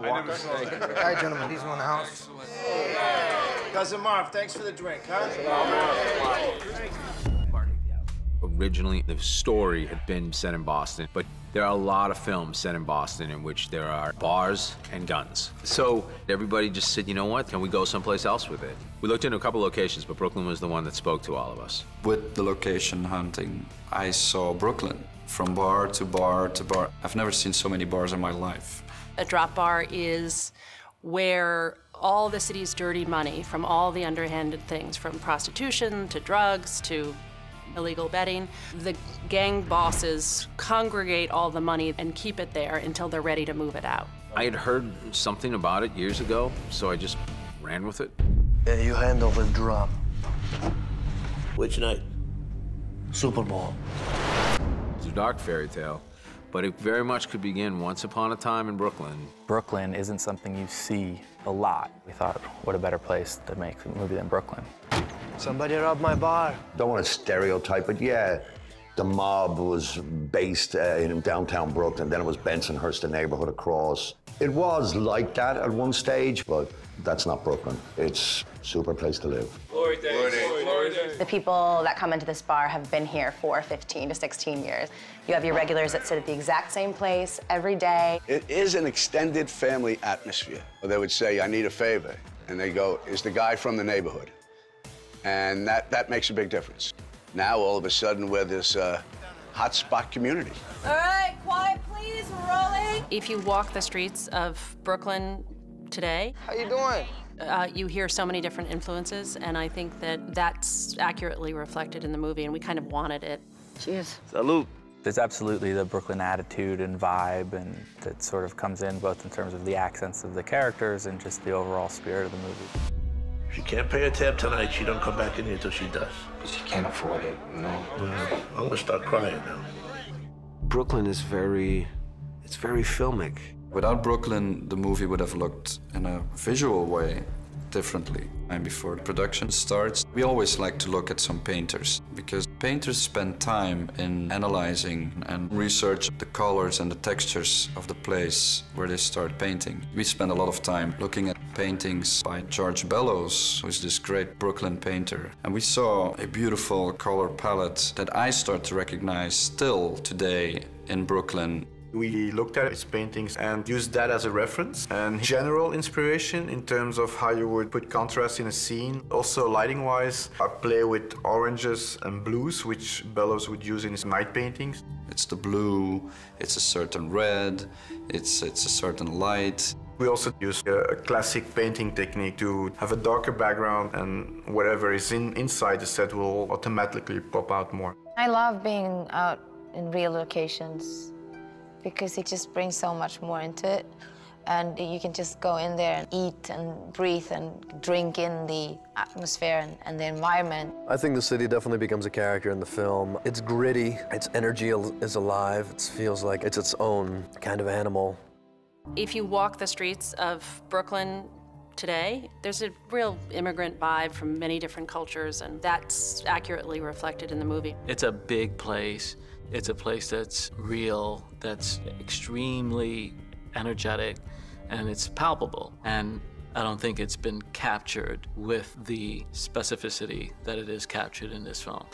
Walker. All right, gentlemen, these are in the house. Cousin Marv, thanks for the drink, huh? Originally, the story had been set in Boston, but there are a lot of films set in Boston in which there are bars and guns. So everybody just said, you know what, can we go someplace else with it? We looked into a couple locations, but Brooklyn was the one that spoke to all of us. With the location hunting, I saw Brooklyn from bar to bar to bar. I've never seen so many bars in my life. A drop bar is where all the city's dirty money from all the underhanded things, from prostitution to drugs to illegal betting, the gang bosses congregate all the money and keep it there until they're ready to move it out. I had heard something about it years ago, so I just ran with it. Yeah, you hand over the drop. Which night? Super Bowl. It's a dark fairy tale, but it very much could begin once upon a time in Brooklyn. Brooklyn isn't something you see a lot. We thought, what a better place to make a movie than Brooklyn. Somebody robbed my bar. Don't want to stereotype, but yeah, the mob was based in downtown Brooklyn. Then it was Bensonhurst, the neighborhood across. It was like that at one stage, but that's not Brooklyn. It's a super place to live. The people that come into this bar have been here for 15 to 16 years. You have your regulars that sit at the exact same place every day. It is an extended family atmosphere. They would say, I need a favor. And they go, is the guy from the neighborhood? And that makes a big difference. Now, all of a sudden, we're this hotspot community. All right, quiet, please, we're rolling. If you walk the streets of Brooklyn today, How you doing? you hear so many different influences, and I think that that's accurately reflected in the movie, and we kind of wanted it. Cheers. Salute. There's absolutely the Brooklyn attitude and vibe, and that sort of comes in both in terms of the accents of the characters and just the overall spirit of the movie. She can't pay her tab tonight. She don't come back in here till she does. But she can't afford it, you know? I'm gonna start crying now. Brooklyn is very filmic. Without Brooklyn, the movie would have looked in a visual way differently. And before the production starts, we always like to look at some painters, because painters spend time in analyzing and research the colors and the textures of the place where they start painting. We spend a lot of time looking at paintings by George Bellows, who's this great Brooklyn painter. And we saw a beautiful color palette that I start to recognize still today in Brooklyn. We looked at his paintings and used that as a reference and general inspiration in terms of how you would put contrast in a scene. Also, lighting-wise, I play with oranges and blues, which Bellows would use in his night paintings. It's the blue, it's a certain red, it's a certain light. We also use a classic painting technique to have a darker background, and whatever is inside the set will automatically pop out more. I love being out in real locations because it just brings so much more into it. And you can just go in there and eat and breathe and drink in the atmosphere and the environment. I think the city definitely becomes a character in the film. It's gritty, its energy is alive, it feels like it's its own kind of animal. If you walk the streets of Brooklyn today, there's a real immigrant vibe from many different cultures, and that's accurately reflected in the movie. It's a big place. It's a place that's real, that's extremely energetic, and it's palpable. And I don't think it's been captured with the specificity that it is captured in this film.